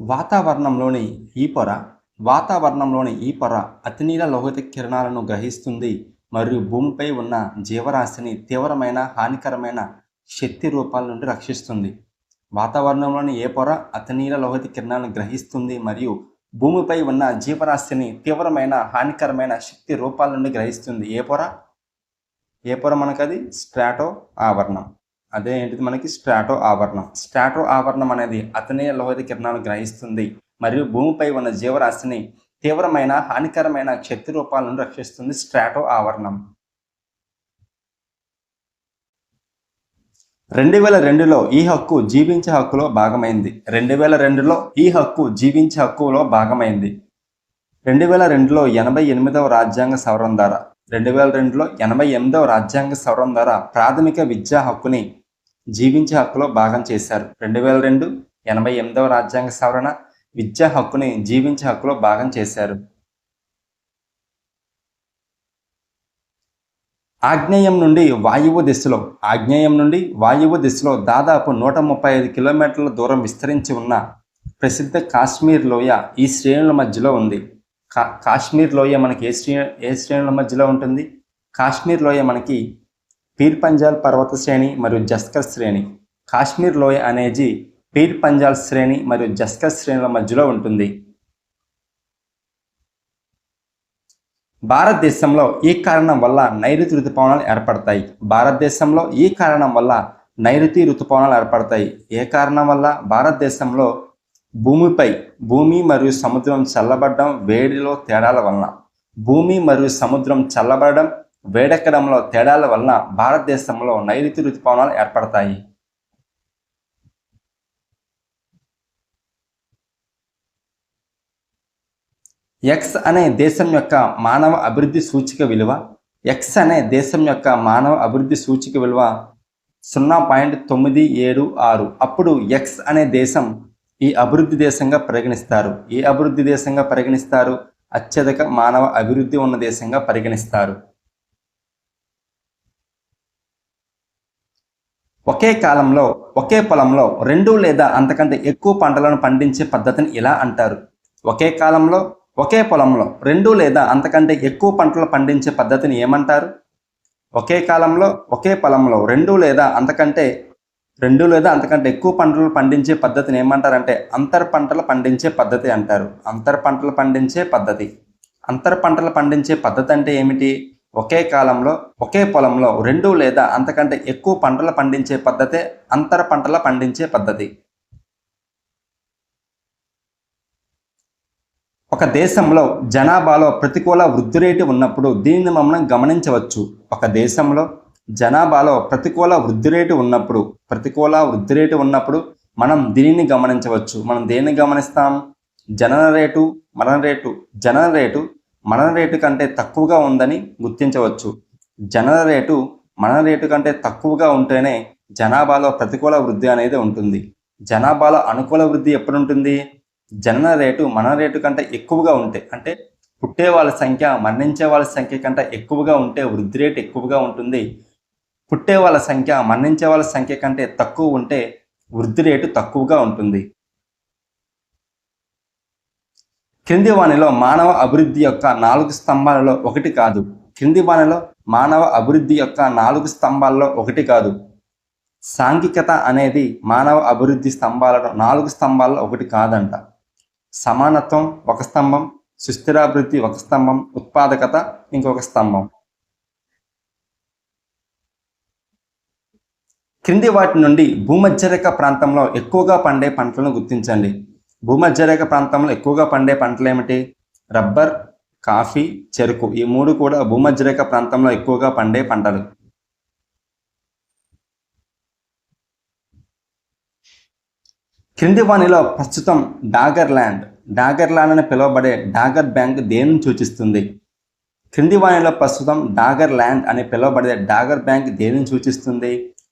వాతావరణంలోని ఈ పొర వాతావరణంలోని ఈ పొర అతినీల లోహిత కిరణాలను గ్రహిస్తుంది మరియు భూమిపై ఉన్న జీవరాశిని తీవ్రమైన హానికరమైన శక్తి రూపాల నుండి రక్షిస్తుంది. వాతావరణంలోని ఏ పొర అతినీల లోహిత కిరణాలను గ్రహిస్తుంది మరియు భూమిపై ఉన్న జీవరాశిని తీవ్రమైన హానికరమైన శక్తి రూపాల నుండి గ్రహిస్తుంది. ఏ పొర మనకది స్ట్రాటో ఆవరణం. అదే ఏంటిది మనకి స్ట్రాటో ఆవరణం. స్ట్రాటో ఆవరణం అనేది అతనీయ లోహిత కిరణాలను గ్రహిస్తుంది మరియు భూమిపై ఉన్న జీవరాశిని తీవ్రమైన హానికరమైన శక్తి రూపాల నుండి రక్షిస్తుంది. స్ట్రాటో ఆవరణం 2002లో ఈ హక్కు జీవించే హక్కులో భాగమైంది. 2002లో ఈ హక్కు జీవించే హక్కులో భాగమైంది. 2002లో 88వ రాజ్యాంగ సవరణ ద్వారా 2002లో 88వ రాజ్యాంగ సవరణ ద్వారా ప్రాథమిక విద్యా హక్కుని జీవించే హక్కులో భాగం చేశారు. 2002 88వ రాజ్యాంగ సవరణ విద్యా హక్కుని జీవించే హక్కులో భాగం చేశారు. ఆగ్నేయం నుండి వాయువ్య దిశలో దాదాపు 135 కిలోమీటర్ల దూరం విస్తరించి ఉన్న ప్రసిద్ధ కాశ్మీర్ లోయ ఈ శ్రేణుల మధ్యలో ఉంది. కాశ్మీర్ లోయ మనకి ఏ శ్రేణుల మధ్యలో ఉంటుంది? కాశ్మీర్ లోయ మనకి పీర్ పంజాల్ పర్వత శ్రేణి మరియు జస్కర్ శ్రేణి. కాశ్మీర్ లోయ అనేది పీర్ పంజాల్ శ్రేణి మరియు జస్కర్ శ్రేణుల మధ్యలో ఉంటుంది. భారతదేశంలో ఈ కారణం వల్ల నైరుతి ఋతుపవనాలు ఏర్పడతాయి. భారతదేశంలో ఈ కారణం వల్ల నైరుతి ఋతుపవనాలు ఏర్పడతాయి. ఏ కారణం వల్ల? భారతదేశంలో భూమి మరియు సముద్రం చల్లబడడం, వేడిలో తేడాల వలన. భూమి మరియు సముద్రం చల్లబడడం, వేడెక్కడంలో తేడాల వలన భారతదేశంలో నైరుతి ఋతుపవనాలు ఏర్పడతాయి. ఎక్స్ అనే దేశం యొక్క మానవ అభివృద్ధి సూచిక విలువ 0.976. అప్పుడు ఎక్స్ అనే దేశం ఈ అభివృద్ధి దేశంగా పరిగణిస్తారు. ఏ అభివృద్ధి దేశంగా పరిగణిస్తారు? అత్యధిక మానవ అభివృద్ధి ఉన్న దేశంగా పరిగణిస్తారు. ఒకే కాలంలో ఒకే పొలంలో 2 లేదా అంతకంటే ఎక్కువ పంటలను పండించే పద్ధతిని ఇలా అంటారు. ఒకే కాలంలో ఒకే పొలంలో 2 లేదా అంతకంటే ఎక్కువ పంటలు పండించే పద్ధతిని ఏమంటారు? ఒకే కాలంలో ఒకే పొలంలో 2 లేదా అంతకంటే ఎక్కువ పంటలు పండించే పద్ధతిని ఏమంటారంటే అంతర్ పంటలు పండించే పద్ధతి అంటారు. అంతర్ పంటలు పండించే పద్ధతి అంటే ఏమిటి? ఒకే కాలంలో ఒకే పొలంలో 2 లేదా అంతకంటే ఎక్కువ పంటలు పండించే పద్ధతే అంతర పంటల పండించే పద్ధతి. ఒక దేశంలో జనాభాలో ప్రతికూల వృద్ధి రేటు ఉన్నప్పుడు దీనిని మనం గమనించవచ్చు. ఒక దేశంలో జనాభాలో ప్రతికూల వృద్ధి రేటు ఉన్నప్పుడు మనం దీనిని గమనించవచ్చు. మనం దేన్ని గమనిస్తాం? జనన రేటు మరణ రేటు కంటే తక్కువగా ఉందని గుర్తించవచ్చు. జనన రేటు మరణ రేటు కంటే తక్కువగా ఉంటేనే జనాభాలో ప్రతికూల వృద్ధి అనేది ఉంటుంది. జనాభాలో అనుకూల వృద్ధి ఎప్పుడు ఉంటుంది? జనన రేటు మరణ రేటు కంటే ఎక్కువగా ఉంటే, అంటే పుట్టే వాళ్ళ సంఖ్య మరణించే వాళ్ళ సంఖ్య కంటే ఎక్కువగా ఉంటే వృద్ధి రేటు ఎక్కువగా ఉంటుంది. పుట్టే వాళ్ళ సంఖ్య మరణించే వాళ్ళ సంఖ్య కంటే తక్కువ ఉంటే వృద్ధి రేటు తక్కువగా ఉంటుంది. క్రింది వానిలో మానవ అభివృద్ధి యొక్క 4 స్తంభాలలో ఒకటి కాదు. సాంఘికత అనేది మానవ అభివృద్ధి స్తంభాలలో 4 స్తంభాలలో ఒకటి కాదంట. సమానత్వం ఒక స్తంభం, సుస్థిరాభివృద్ధి ఒక స్తంభం, ఉత్పాదకత ఇంకొక స్తంభం. క్రింది వాటి నుండి భూమధ్యరేఖ ప్రాంతంలో ఎక్కువగా పండే పంటలను గుర్తించండి. భూమధ్యరేఖ ప్రాంతంలో ఎక్కువగా పండే పంటలు ఏమిటి? రబ్బర్, కాఫీ, చెరుకు. ఈ 3 కూడా భూమధ్యరేఖ ప్రాంతంలో ఎక్కువగా పండే పంటలు. క్రింది వానిలో ప్రస్తుతం డాగర్ ల్యాండ్ అని పిలువబడే డాగర్ బ్యాంక్ దేనిని సూచిస్తుంది? క్రింది వానిలో ప్రస్తుతం డాగర్ ల్యాండ్ అని పిలువబడే డాగర్ బ్యాంక్ దేనిని సూచిస్తుంది?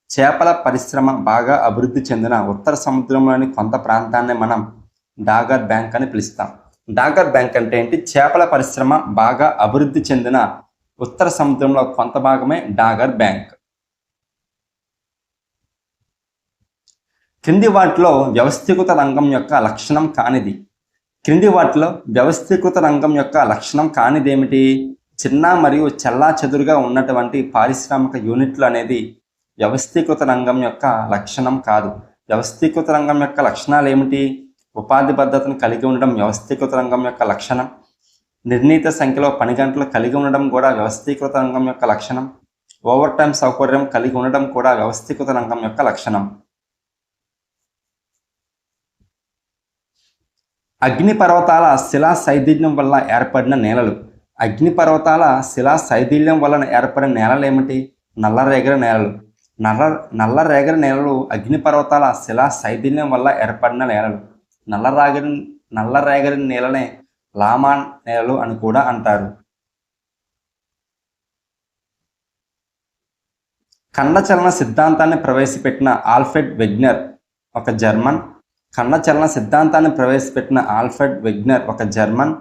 చేపల పరిశ్రమ బాగా అభివృద్ధి చెందిన ఉత్తర సముద్రంలోని కొంత ప్రాంతాన్ని మనం డాగర్ బ్యాంక్ అని పిలుస్తాం. డాగర్ బ్యాంక్ అంటే ఏంటి? చేపల పరిశ్రమ బాగా అభివృద్ధి చెందిన ఉత్తర సముద్రంలో కొంత భాగమే డాగర్ బ్యాంక్. క్రింది వాటిలో వ్యవస్థీకృత రంగం యొక్క లక్షణం కానిది. క్రింది వాటిలో వ్యవస్థీకృత రంగం యొక్క లక్షణం కానిదేమిటి? చిన్న మరియు చెల్లాచెదురుగా ఉన్నటువంటి పారిశ్రామిక యూనిట్లు అనేది వ్యవస్థీకృత రంగం యొక్క లక్షణం కాదు. వ్యవస్థీకృత రంగం యొక్క లక్షణాలు ఏమిటి? ఉపాధి భద్రతను కలిగి ఉండడం వ్యవస్థీకృత రంగం యొక్క లక్షణం. నిర్ణీత సంఖ్యలో పని గంటలు కలిగి ఉండడం కూడా వ్యవస్థీకృత రంగం యొక్క లక్షణం. ఓవర్ టైం సౌకర్యం కలిగి ఉండడం కూడా వ్యవస్థీకృత రంగం యొక్క లక్షణం. అగ్నిపర్వతాల శిలా శైథిల్యం వల్ల ఏర్పడిన నేలలు. అగ్నిపర్వతాల శిలా శైథిల్యం వలన ఏర్పడిన నేలలు ఏమిటి? నల్లరేగడి నేలలు. నల్లరేగడి నేలలు అగ్నిపర్వతాల శిలా శైథిల్యం వల్ల ఏర్పడిన నేలలు. నల్లరేగడి నేలనే లామా నేలలు అని కూడా అంటారు. ఖండచలన సిద్ధాంతాన్ని ప్రవేశపెట్టిన ఆల్ఫ్రెడ్ వెగ్నర్ ఒక జర్మన్. ఖండచలన సిద్ధాంతాన్ని ప్రవేశపెట్టిన ఆల్ఫ్రెడ్ వెగ్నర్ ఒక జర్మన్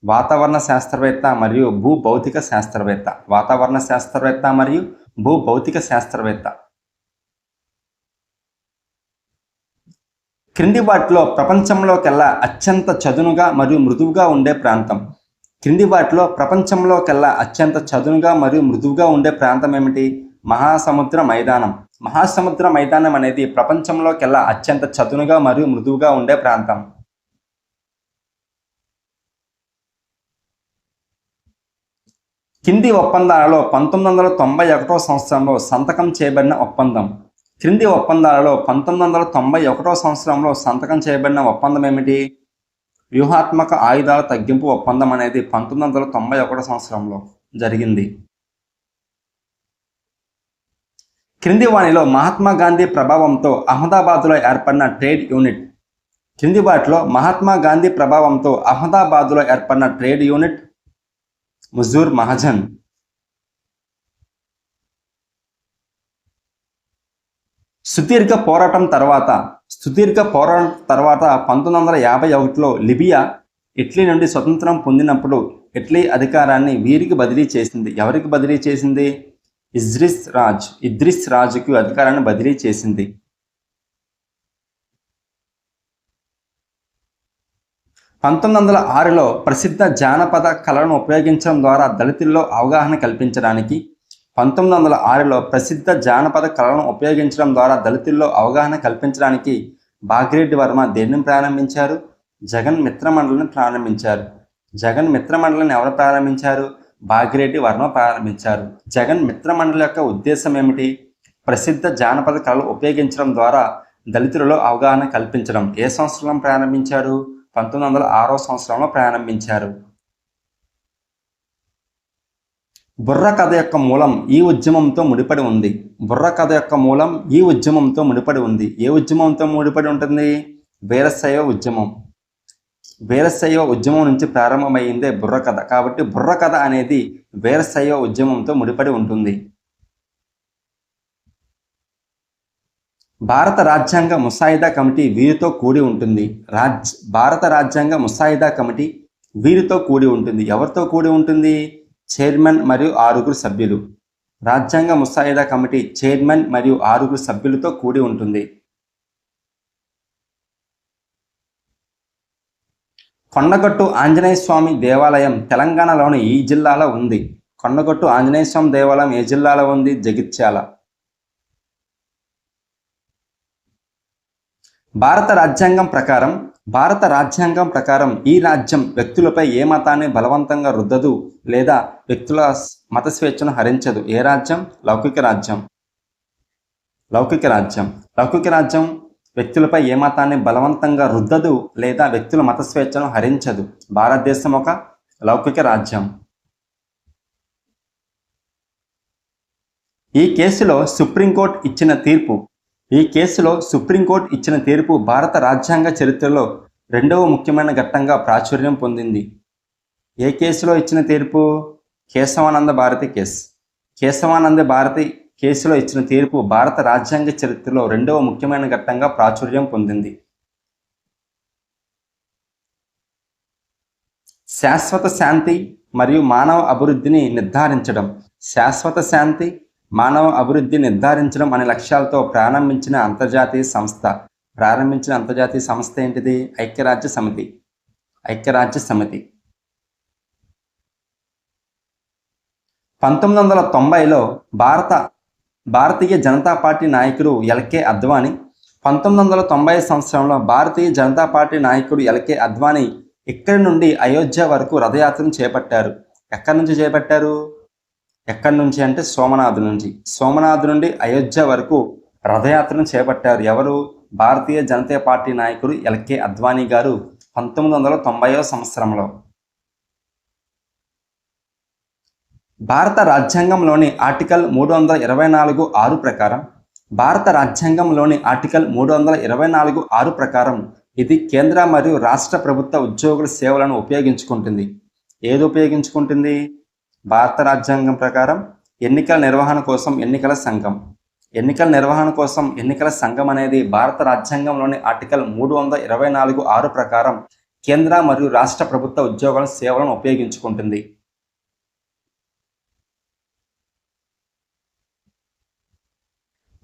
వాతావరణ శాస్త్రవేత్త మరియు భూభౌతిక శాస్త్రవేత్త. వాతావరణ శాస్త్రవేత్త మరియు భూభౌతిక శాస్త్రవేత్త. క్రింది వాటిలో ప్రపంచంలోకెల్లా అత్యంత చదునుగా మరియు మృదువుగా ఉండే ప్రాంతం. క్రింది వాటిలో ప్రపంచంలోకెల్లా అత్యంత చదునుగా మరియు మృదువుగా ఉండే ప్రాంతం ఏమిటి? మహాసముద్ర మైదానం. మహాసముద్ర మైదానం అనేది ప్రపంచంలోకెల్లా అత్యంత చదునుగా మరియు మృదువుగా ఉండే ప్రాంతం. కింది ఒప్పందాలలో 1991 సంవత్సరంలో సంతకం చేయబడిన ఒప్పందం. క్రింది ఒప్పందాలలో 1991 సంవత్సరంలో సంతకం చేయబడిన ఒప్పందం ఏమిటి? వ్యూహాత్మక ఆయుధాల తగ్గింపు ఒప్పందం అనేది 1991 సంవత్సరంలో జరిగింది. క్రింది వానిలో మహాత్మా గాంధీ ప్రభావంతో అహ్మదాబాద్లో ఏర్పడిన ట్రేడ్ యూనిట్. క్రింది వాటిలో మహాత్మా గాంధీ ప్రభావంతో అహ్మదాబాద్లో ఏర్పడిన ట్రేడ్ యూనిట్ ముజూర్ మహాజన్. సుదీర్ఘ పోరాటం తర్వాత 1951లో లిబియా ఇటలీ నుండి స్వతంత్రం పొందినప్పుడు ఇటలీ అధికారాన్ని వీరికి బదిలీ చేసింది. ఎవరికి బదిలీ చేసింది? ఇద్రిస్ రాజుకు అధికారాన్ని బదిలీ చేసింది. 1906లో ప్రసిద్ధ జానపద కళలను ఉపయోగించడం ద్వారా దళితుల్లో అవగాహన కల్పించడానికి 1906లో ప్రసిద్ధ జానపద కళలను ఉపయోగించడం ద్వారా దళితుల్లో అవగాహన కల్పించడానికి భాగిరెడ్డి వర్మ దేనిని ప్రారంభించారు? జగన్ మిత్ర మండలిని ప్రారంభించారు. జగన్ మిత్ర మండలిని ఎవరు ప్రారంభించారు? భాగిరెడ్డి వర్మ ప్రారంభించారు. జగన్ మిత్ర మండలి యొక్క ఉద్దేశం ఏమిటి? ప్రసిద్ధ జానపద కళలు ఉపయోగించడం ద్వారా దళితులలో అవగాహన కల్పించడం. ఏ సంవత్సరంలో ప్రారంభించారు? 1906 సంవత్సరంలో ప్రారంభించారు. బుర్ర కథ యొక్క మూలం ఈ ఉద్యమంతో ముడిపడి ఉంది. బుర్ర కథ యొక్క మూలం ఈ ఉద్యమంతో ముడిపడి ఉంది. ఏ ఉద్యమంతో ముడిపడి ఉంటుంది? వీరశైవ ఉద్యమం. వీరశైవ ఉద్యమం నుంచి ప్రారంభమైందే బుర్ర కథ. కాబట్టి బుర్ర కథ అనేది వీరశైవ ఉద్యమంతో ముడిపడి ఉంటుంది. భారత రాజ్యాంగ ముసాయిదా కమిటీ వీరితో కూడి ఉంటుంది. భారత రాజ్యాంగ ముసాయిదా కమిటీ వీరితో కూడి ఉంటుంది. ఎవరితో కూడి ఉంటుంది? చైర్మన్ మరియు 6 సభ్యులు. రాజ్యాంగ ముసాయిదా కమిటీ చైర్మన్ మరియు 6 సభ్యులతో కూడి ఉంటుంది. కొండగట్టు ఆంజనేయ స్వామి దేవాలయం తెలంగాణలోని ఈ జిల్లాలో ఉంది. కొండగట్టు ఆంజనేయ స్వామి దేవాలయం ఏ జిల్లాలో ఉంది? జగిత్యాల. భారత రాజ్యాంగం ప్రకారం ఈ రాజ్యం వ్యక్తులపై ఏ మతాన్ని బలవంతంగా రుద్దదు లేదా వ్యక్తుల మత స్వేచ్ఛను హరించదు. ఏ రాజ్యం? లౌకిక రాజ్యం. లౌకిక రాజ్యం వ్యక్తులపై ఏ మతాన్ని బలవంతంగా రుద్దదు లేదా వ్యక్తుల మత స్వేచ్ఛను హరించదు. భారతదేశం ఒక లౌకిక రాజ్యం. ఈ కేసులో సుప్రీంకోర్టు ఇచ్చిన తీర్పు భారత రాజ్యాంగ చరిత్రలో 2వ ముఖ్యమైన ఘట్టంగా ప్రాచుర్యం పొందింది. ఏ కేసులో ఇచ్చిన తీర్పు? కేశవానంద భారతి కేసు. కేశవానంద భారతి కేసులో ఇచ్చిన తీర్పు భారత రాజ్యాంగ చరిత్రలో 2వ ముఖ్యమైన ఘట్టంగా ప్రాచుర్యం పొందింది. శాశ్వత శాంతి మరియు మానవ అభివృద్ధిని నిర్ధారించడం. శాశ్వత శాంతి, మానవ అభివృద్ధి నిర్ధారించడం అనే లక్ష్యాలతో ప్రారంభించిన అంతర్జాతీయ సంస్థ. ప్రారంభించిన అంతర్జాతీయ సంస్థ ఏంటిది? ఐక్యరాజ్య సమితి. ఐక్యరాజ్య సమితి. 1990లో భారతీయ జనతా పార్టీ నాయకుడు ఎల్కే అద్వానీ 1990 సంవత్సరంలో భారతీయ జనతా పార్టీ నాయకుడు ఎల్కే అద్వానీ ఇక్కడి నుండి అయోధ్య వరకు రథయాత్రను చేపట్టారు. ఎక్కడి నుంచి చేపట్టారు? ఎక్కడి నుంచి అంటే సోమనాథ్ నుంచి. సోమనాథ్ నుండి అయోధ్య వరకు రథయాత్రను చేపట్టారు. ఎవరు? భారతీయ జనతా పార్టీ నాయకుడు ఎల్కే అద్వానీ గారు 1990వ సంవత్సరంలో. భారత రాజ్యాంగంలోని ఆర్టికల్ 324(6) ప్రకారం భారత రాజ్యాంగంలోని ఆర్టికల్ 324(6) ప్రకారం ఇది కేంద్ర మరియు రాష్ట్ర ప్రభుత్వ ఉద్యోగుల సేవలను ఉపయోగించుకుంటుంది. ఏది ఉపయోగించుకుంటుంది? భారత రాజ్యాంగం ప్రకారం ఎన్నికల నిర్వహణ కోసం ఎన్నికల సంఘం. ఎన్నికల నిర్వహణ కోసం ఎన్నికల సంఘం అనేది భారత రాజ్యాంగంలోని ఆర్టికల్ 324(6) ప్రకారం కేంద్ర మరియు రాష్ట్ర ప్రభుత్వ ఉద్యోగుల సేవలను ఉపయోగించుకుంటుంది.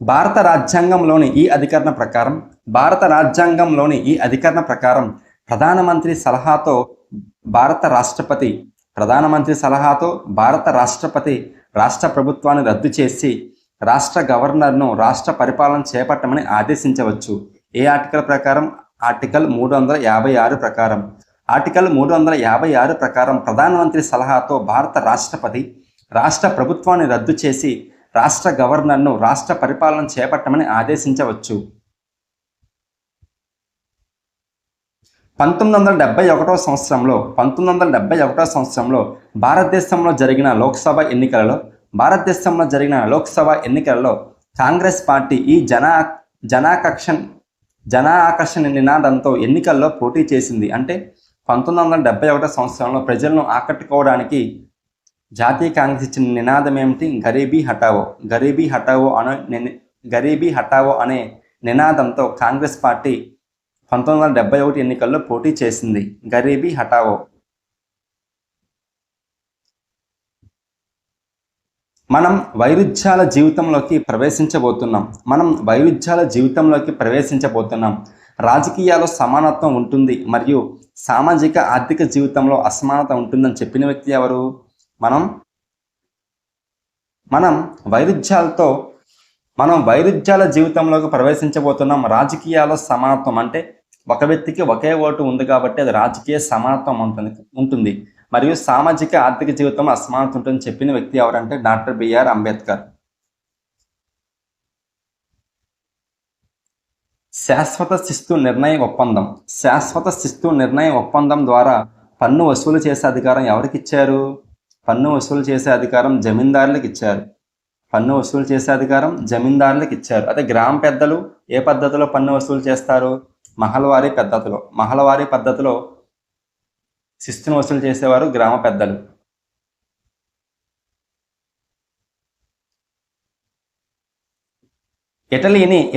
భారత రాజ్యాంగంలోని ఈ అధికరణ ప్రకారం ప్రధానమంత్రి సలహాతో భారత రాష్ట్రపతి రాష్ట్ర ప్రభుత్వాన్ని రద్దు చేసి రాష్ట్ర గవర్నర్ను రాష్ట్ర పరిపాలన చేపట్టమని ఆదేశించవచ్చు. ఏ ఆర్టికల్ ప్రకారం? ఆర్టికల్ 356 ప్రకారం. ఆర్టికల్ 356 ప్రకారం ప్రధానమంత్రి సలహాతో భారత రాష్ట్రపతి రాష్ట్ర ప్రభుత్వాన్ని రద్దు చేసి రాష్ట్ర గవర్నర్ను రాష్ట్ర పరిపాలన చేపట్టమని ఆదేశించవచ్చు. 1971 సంవత్సరంలో భారతదేశంలో జరిగిన లోక్సభ ఎన్నికలలో కాంగ్రెస్ పార్టీ ఈ జనాకర్షణ నినాదంతో ఎన్నికల్లో పోటీ చేసింది. అంటే 1971 సంవత్సరంలో ప్రజలను ఆకట్టుకోవడానికి జాతీయ కాంగ్రెస్ ఇచ్చిన నినాదం ఏమిటి? గరీబీ హటావో అనే నినాదంతో కాంగ్రెస్ పార్టీ 1971 ఎన్నికల్లో పోటీ చేసింది. గరీబీ హటావో. మనం వైరుధ్యాల జీవితంలోకి ప్రవేశించబోతున్నాం. రాజకీయాల్లో సమానత్వం ఉంటుంది మరియు సామాజిక ఆర్థిక జీవితంలో అసమానత ఉంటుందని చెప్పిన వ్యక్తి ఎవరు? మనం వైరుధ్యాల జీవితంలోకి ప్రవేశించబోతున్నాం. రాజకీయాల్లో సమానత్వం అంటే ఒక వ్యక్తికి ఒకే ఓటు ఉంది కాబట్టి అది రాజకీయ సమానత్వం ఉంటుంది మరియు సామాజిక ఆర్థిక జీవితంలో అసమానత ఉంటుందని చెప్పిన వ్యక్తి ఎవరంటే డాక్టర్ బిఆర్ అంబేద్కర్. శాశ్వత శిస్తు నిర్ణయ ఒప్పందం ద్వారా పన్ను వసూలు చేసే అధికారం ఎవరికి ఇచ్చారు? పన్ను వసూలు చేసే అధికారం జమీందారులకు ఇచ్చారు. అదే గ్రామ పెద్దలు ఏ పద్ధతిలో పన్ను వసూలు చేస్తారు? మహల్వారీ పద్ధతిలో శిస్తును వసూలు చేసేవారు గ్రామ పెద్దలు.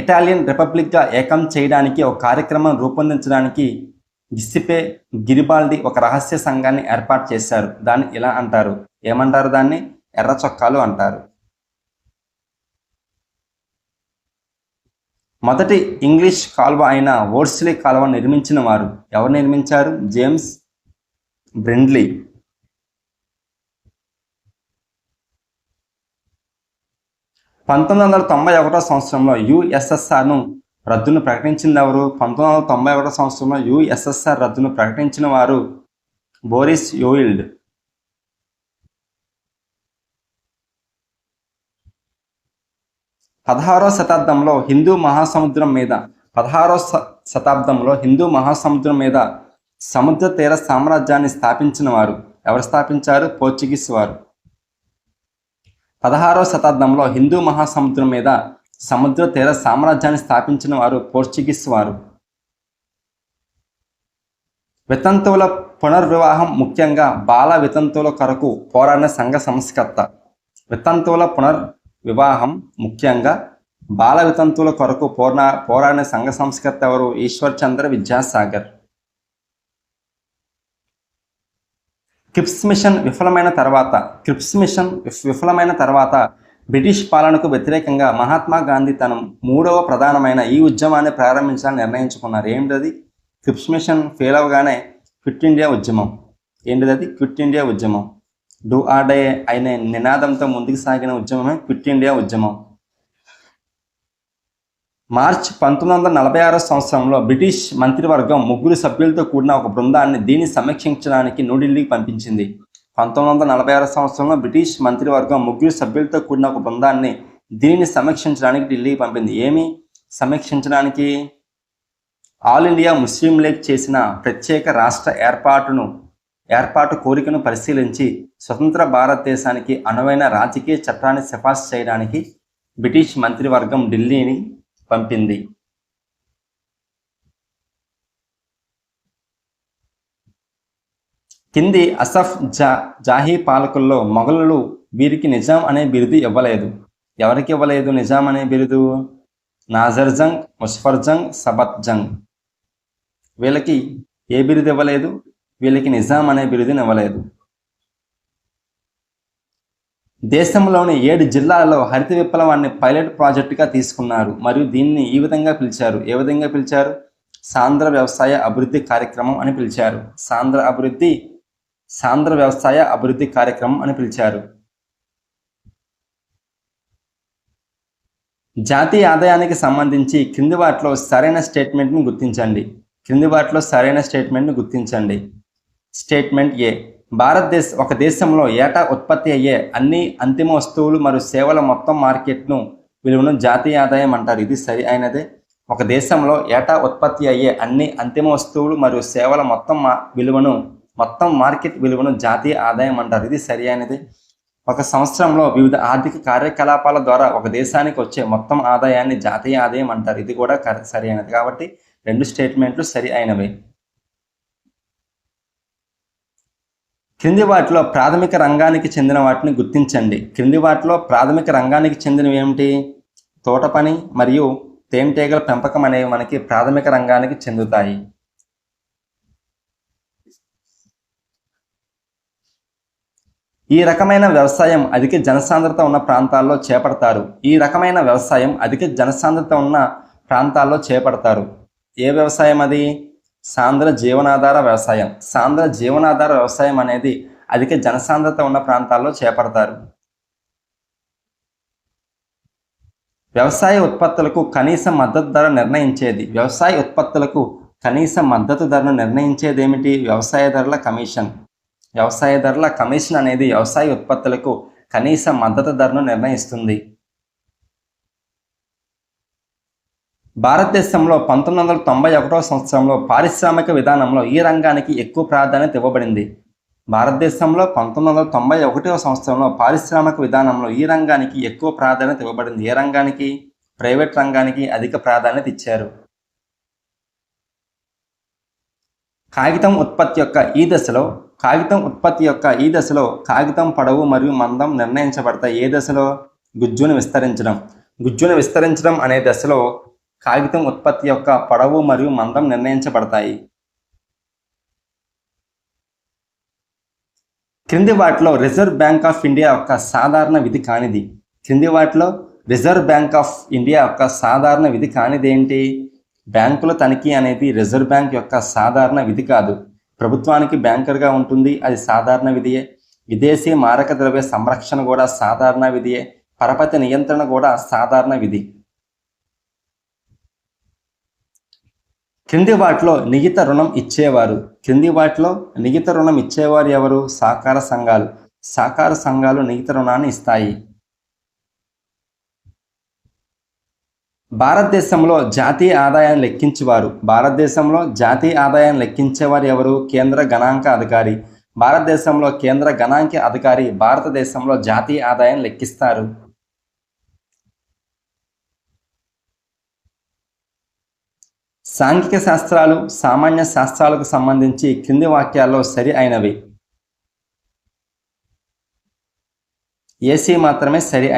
ఇటాలియన్ రిపబ్లిక్గా ఏకం చేయడానికి ఒక కార్యక్రమం రూపొందించడానికి గిస్సిపే గిరిబాల్డి ఒక రహస్య సంఘాన్ని ఏర్పాటు చేశారు. దాన్ని ఇలా అంటారు. ఏమంటారు? దాన్ని ఎర్ర చొక్కాలు అంటారు. మొదటి ఇంగ్లీష్ కాల్వ అయిన వోర్స్లీ కాల్వ నిర్మించిన వారు ఎవరు నిర్మించారు? జేమ్స్ బ్రిండ్లీ. 1991 సంవత్సరంలో యుఎస్ఎస్ఆర్ను రద్దును ప్రకటించింది ఎవరు? 1991 సంవత్సరంలో యుఎస్ఎస్ఆర్ రద్దును ప్రకటించిన వారు బోరిస్ యోయిల్డ్. 16వ శతాబ్దంలో హిందూ మహాసముద్రం మీద సముద్ర తీర సామ్రాజ్యాన్ని స్థాపించిన వారు ఎవరు స్థాపించారు? పోర్చుగీస్ వారు. 16వ శతాబ్దంలో హిందూ మహాసముద్రం మీద సముద్ర తీర సామ్రాజ్యాన్ని స్థాపించిన వారు పోర్చుగీస్ వారు. వితంతువుల పునర్వివాహం ముఖ్యంగా బాల వితంతువుల కొరకు పోరాడిన సంఘ సంస్కర్త. పోరాడిన సంఘ సంస్కర్త ఎవరు? ఈశ్వర్ చంద్ర విద్యాసాగర్. క్రిప్స్ మిషన్ విఫలమైన తర్వాత బ్రిటిష్ పాలనకు వ్యతిరేకంగా మహాత్మా గాంధీ తన 3వ ప్రధానమైన ఈ ఉద్యమాన్ని ప్రారంభించాలని నిర్ణయించుకున్నారు. ఏంటది? క్రిప్స్ మిషన్ ఫెయిల్ అవగానే క్విట్ ఇండియా ఉద్యమం. ఏంటిది? క్విట్ ఇండియా ఉద్యమం. డూ ఆర్ డై అనే నినాదంతో ముందుకు సాగిన ఉద్యమమే క్విట్ ఇండియా ఉద్యమం. మార్చి 1946 సంవత్సరంలో బ్రిటిష్ మంత్రివర్గం 3 సభ్యులతో కూడిన ఒక బృందాన్ని దీన్ని సమీక్షించడానికి న్యూఢిల్లీకి పంపించింది. 1946 సంవత్సరంలో బ్రిటిష్ మంత్రివర్గం 3 సభ్యులతో కూడిన ఒక బృందాన్ని దీనిని సమీక్షించడానికి ఢిల్లీకి పంపింది. ఏమి సమీక్షించడానికి? ఆల్ ఇండియా ముస్లిం లీగ్ చేసిన ప్రత్యేక రాష్ట్ర ఏర్పాటు కోరికను పరిశీలించి స్వతంత్ర భారతదేశానికి అనువైన రాజకీయ చట్టాన్ని సిఫార్సు చేయడానికి బ్రిటిష్ మంత్రివర్గం ఢిల్లీని పంపింది. కింది అసఫ్ జాహీ పాలకుల్లో మొఘలులు వీరికి నిజాం అనే బిరుదు ఇవ్వలేదు. ఎవరికి ఇవ్వలేదు నిజాం అనే బిరుదు? నాజర్ జంగ్, ముజఫర్ జంగ్, సబత్ జంగ్. వీళ్ళకి ఏ బిరుదు ఇవ్వలేదు? వీళ్ళకి నిజాం అనే బిరుదుని ఇవ్వలేదు. దేశంలోని 7 జిల్లాలలో హరిత విప్లవాన్ని పైలట్ ప్రాజెక్టుగా తీసుకున్నారు మరియు దీన్ని ఈ విధంగా పిలిచారు. ఏ విధంగా పిలిచారు? సాంద్ర వ్యవసాయ అభివృద్ధి కార్యక్రమం అని పిలిచారు. సాంద్ర వ్యవసాయ అభివృద్ధి కార్యక్రమం అని పిలిచారు. జాతీయ ఆదాయానికి సంబంధించి క్రింది వాటిలో సరైన స్టేట్మెంట్ని గుర్తించండి. స్టేట్మెంట్ ఏ. ఒక దేశంలో ఏటా ఉత్పత్తి అయ్యే అన్ని అంతిమ వస్తువులు మరియు సేవల మొత్తం మార్కెట్ను విలువను జాతీయ ఆదాయం అంటారు. ఇది సరి అయినదే. ఒక దేశంలో ఏటా ఉత్పత్తి అయ్యే అన్ని అంతిమ వస్తువులు మరియు సేవల మొత్తం మార్కెట్ విలువను జాతీయ ఆదాయం అంటారు. ఇది సరి అయినదే. ఒక సంవత్సరంలో వివిధ ఆర్థిక కార్యకలాపాల ద్వారా ఒక దేశానికి వచ్చే మొత్తం ఆదాయాన్ని జాతీయ ఆదాయం అంటారు. ఇది కూడా సరి అయినది. కాబట్టి 2 స్టేట్మెంట్లు సరి అయినవి. క్రింది వాటిలో ప్రాథమిక రంగానికి చెందిన వాటిని గుర్తించండి. క్రింది వాటిలో ప్రాథమిక రంగానికి చెందినవి ఏమిటి? తోట పని మరియు తేనెటీగల పెంపకం అనేవి మనకి ప్రాథమిక రంగానికి చెందుతాయి. ఈ రకమైన వ్యవసాయం అధిక జనసాంద్రత ఉన్న ప్రాంతాల్లో చేపడతారు. ఏ వ్యవసాయం అది? సాంద్ర జీవనాధార వ్యవసాయం. సాంద్ర జీవనాధార వ్యవసాయం అనేది అధిక జనసాంద్రత ఉన్న ప్రాంతాల్లో చేపడతారు. వ్యవసాయ ఉత్పత్తులకు కనీస మద్దతు ధర నిర్ణయించేది. ఏమిటి? వ్యవసాయ ధరల కమిషన్ అనేది వ్యవసాయ ఉత్పత్తులకు కనీస మద్దతు ధరను నిర్ణయిస్తుంది. భారతదేశంలో 1991 సంవత్సరంలో పారిశ్రామిక విధానంలో ఈ రంగానికి ఎక్కువ ప్రాధాన్యత ఇవ్వబడింది. భారతదేశంలో 1991 సంవత్సరంలో పారిశ్రామిక విధానంలో ఈ రంగానికి ఎక్కువ ప్రాధాన్యత ఇవ్వబడింది. ఏ రంగానికి? ప్రైవేట్ రంగానికి అధిక ప్రాధాన్యత ఇచ్చారు. కాగితం ఉత్పత్తి యొక్క ఈ దశలో కాగితం పొడవు మరియు మందం నిర్ణయించబడతాయి. ఏ దశలో? గుజ్జును విస్తరించడం అనే దశలో కాగితం ఉత్పత్తి యొక్క పొడవు మరియు మందం నిర్ణయించబడతాయి. క్రింది వాటిలో రిజర్వ్ బ్యాంక్ ఆఫ్ ఇండియా యొక్క సాధారణ విధి కానిది. ఏంటి? బ్యాంకుల తనిఖీ అనేది రిజర్వ్ బ్యాంక్ యొక్క సాధారణ విధి కాదు. ప్రభుత్వానికి బ్యాంకర్గా ఉంటుంది, అది సాధారణ విధియే. విదేశీ మారక ద్రవ్య సంరక్షణ కూడా సాధారణ విధియే. పరపతి నియంత్రణ కూడా సాధారణ విధి. క్రింది వాటిలో నిగిత రుణం ఇచ్చేవారు ఎవరు? సహకార సంఘాలు నిగిత రుణాన్ని ఇస్తాయి. భారతదేశంలో జాతీయ ఆదాయాన్ని లెక్కించేవారు ఎవరు? కేంద్ర గణాంక అధికారి. భారతదేశంలో కేంద్ర గణాంక అధికారి భారతదేశంలో జాతీయ ఆదాయాన్ని లెక్కిస్తారు. సాంఘిక శాస్త్రాలు, సామాన్య శాస్త్రాలకు సంబంధించి క్రింది వాక్యాల్లో సరి అయినవి. ఏసీ మాత్రమే సరి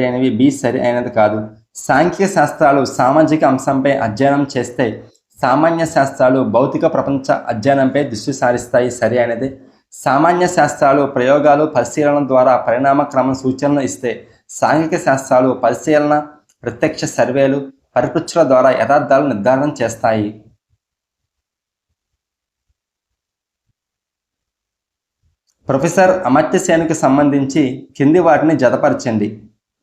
అయినవి. బి సరి అయినది కాదు. సాంఘిక శాస్త్రాలు సామాజిక అంశంపై అధ్యయనం చేస్తే సామాన్య శాస్త్రాలు భౌతిక ప్రపంచ అధ్యయనంపై దృష్టి సారిస్తాయి. సరి అయినది. సామాన్య శాస్త్రాలు ప్రయోగాలు పరిశీలన ద్వారా పరిణామ క్రమం సూచనలు ఇస్తే, సాంఘిక శాస్త్రాలు పరిశీలన, ప్రత్యక్ష సర్వేలు, పరిపృచ్ఛల ద్వారా యథార్థాలు నిర్ధారణ చేస్తాయి. ప్రొఫెసర్ అమర్త్య సేన్కు సంబంధించి కింది వాటిని జతపరచండి.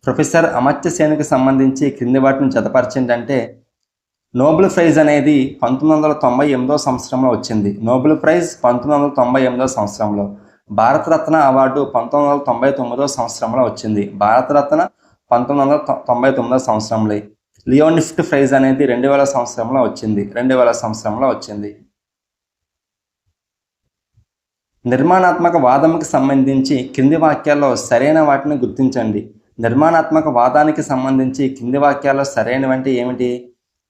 ప్రొఫెసర్ అమర్త్య సేన్కు సంబంధించి క్రింది వాటిని జతపరచండి అంటే, నోబెల్ ప్రైజ్ అనేది 1998 సంవత్సరంలో వచ్చింది. నోబెల్ ప్రైజ్ 1998 సంవత్సరంలో. భారతరత్న అవార్డు 1999 సంవత్సరంలో వచ్చింది. భారతరత్న 1999 సంవత్సరంలో. లియోనిఫ్ట్ ప్రైజ్ అనేది 2000 సంవత్సరంలో వచ్చింది. 2000 సంవత్సరంలో వచ్చింది. నిర్మాణాత్మక వాదంకి సంబంధించి కింది వాక్యాల్లో సరైన వాటిని గుర్తించండి. నిర్మాణాత్మక వాదానికి సంబంధించి కింది వాక్యాల్లో సరైనవంటే ఏమిటి?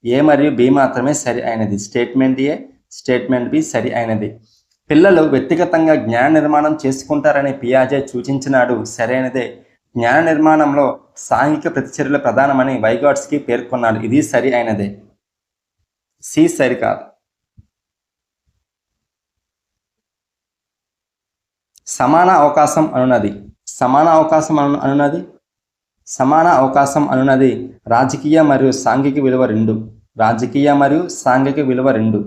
ఏ మరియు బి మాత్రమే సరి అయినది. స్టేట్మెంట్ ఏ, స్టేట్మెంట్ బి సరి అయినది. పిల్లలు వ్యక్తిగతంగా జ్ఞాన నిర్మాణం చేసుకుంటారని పియాజే సూచించినాడు. సరైనదే. జ్ఞాన నిర్మాణంలో సాంఘిక ప్రతిచర్యలు ప్రధానమని వైగాట్స్కీ పేర్కొన్నాడు. ఇది సరి అయినదే. సి సరికాదు. సమాన అవకాశం అనున్నది. సమాన అవకాశం అనున్నది సమాన అవకాశం అనున్నది రాజకీయ మరియు సాంఘిక విలువ 2. రాజకీయ మరియు సాంఘిక విలువ 2.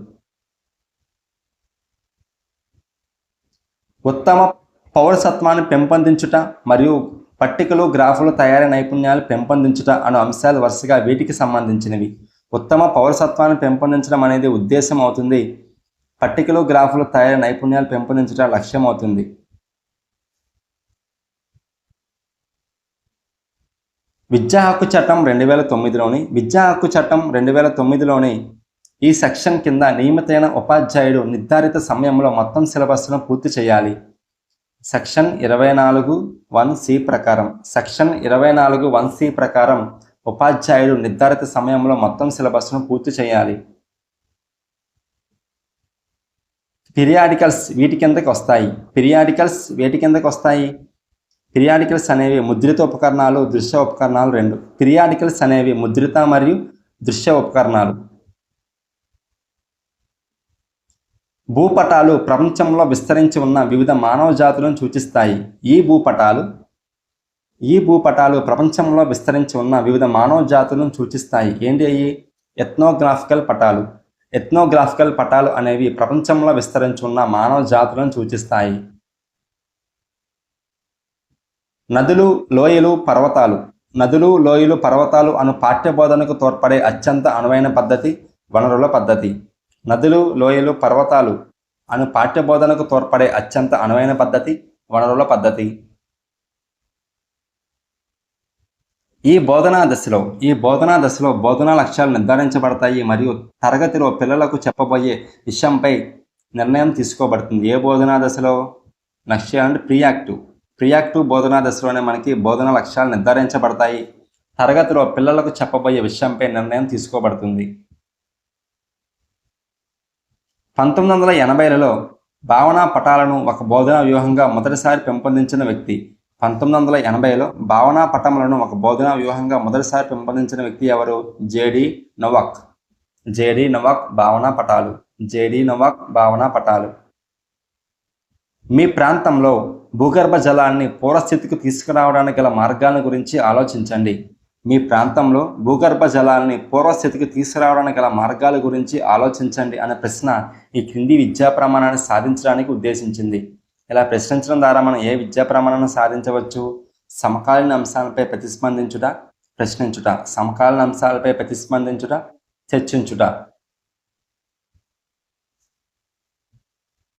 ఉత్తమ పౌరసత్వాన్ని పెంపొందించుట మరియు పట్టికలు, గ్రాఫులు తయారీ నైపుణ్యాలు పెంపొందించుట అను అంశాలు వరుసగా వీటికి సంబంధించినవి. ఉత్తమ పౌరసత్వాన్ని పెంపొందించడం అనేది ఉద్దేశం అవుతుంది. పట్టికలు, గ్రాఫులు తయారీ నైపుణ్యాలు పెంపొందించుట లక్ష్యం అవుతుంది. విద్యా హక్కు చట్టం 2009లోని ఈ సెక్షన్ కింద నియమితైన ఉపాధ్యాయుడు నిర్ధారిత సమయంలో మొత్తం సిలబస్ను పూర్తి చేయాలి. సెక్షన్ 24(1)(c) ప్రకారం సెక్షన్ 24(1)(c) ప్రకారం ఉపాధ్యాయుడు నిర్ధారిత సమయంలో మొత్తం సిలబస్ను పూర్తి చేయాలి. పీరియాడికల్స్ వీటి కిందకి వస్తాయి. పీరియాడికల్స్ అనేవి ముద్రిత ఉపకరణాలు, దృశ్య ఉపకరణాలు 2. పీరియాడికల్స్ అనేవి ముద్రిత మరియు దృశ్య ఉపకరణాలు. భూపటాలు ప్రపంచంలో విస్తరించి ఉన్న వివిధ మానవ జాతులను సూచిస్తాయి. ఈ భూపటాలు ప్రపంచంలో విస్తరించి ఉన్న వివిధ మానవ జాతులను సూచిస్తాయి. ఏంటి అయ్యి? ఎథ్నోగ్రాఫికల్ పటాలు. ఎథ్నోగ్రాఫికల్ పటాలు అనేవి ప్రపంచంలో విస్తరించి ఉన్న మానవ జాతులను సూచిస్తాయి. నదులు, లోయలు, పర్వతాలు అను పాఠ్యబోధనకు తోడ్పడే అత్యంత అనువైన పద్ధతి వనరుల పద్ధతి. నదులు, లోయలు, పర్వతాలు అను పాఠ్యబోధనకు తోడ్పడే అత్యంత అనువైన పద్ధతి వనరుల పద్ధతి. ఈ బోధనా దశలో బోధనా లక్ష్యాలు నిర్ధారించబడతాయి మరియు తరగతిలో పిల్లలకు చెప్పబోయే విషయంపై నిర్ణయం తీసుకోబడుతుంది. ఏ బోధనా దశలో? లక్ష్యాలు ప్రియాక్టివ్ బోధనా దశలోనే మనకి బోధనా లక్ష్యాలు నిర్ధారించబడతాయి. తరగతిలో పిల్లలకు చెప్పబోయే విషయంపై నిర్ణయం తీసుకోబడుతుంది. 1980లలో భావనా పటాలను ఒక బోధనా వ్యూహంగా మొదటిసారి పెంపొందించిన వ్యక్తి. 1980లో భావనా పటములను ఒక బోధనా వ్యూహంగా మొదటిసారి పెంపొందించిన వ్యక్తి ఎవరు? జేడి నొవాక్ భావనా పటాలు. మీ ప్రాంతంలో భూగర్భ జలాన్ని పూర్వస్థితికి తీసుకురావడానికి గల మార్గాల గురించి ఆలోచించండి. మీ ప్రాంతంలో భూగర్భ జలాన్ని పూర్వస్థితికి తీసుకురావడానికి గల మార్గాల గురించి ఆలోచించండి అనే ప్రశ్న ఈ క్రింది విద్యా ప్రమాణాన్ని సాధించడానికి ఉద్దేశించింది. ఇలా ప్రశ్నించడం ద్వారా మనం ఏ విద్యా ప్రమాణాన్ని సాధించవచ్చు? సమకాలీన అంశాలపై ప్రతిస్పందించుట, ప్రశ్నించుట. సమకాలీన అంశాలపై ప్రతిస్పందించుట, చర్చించుట.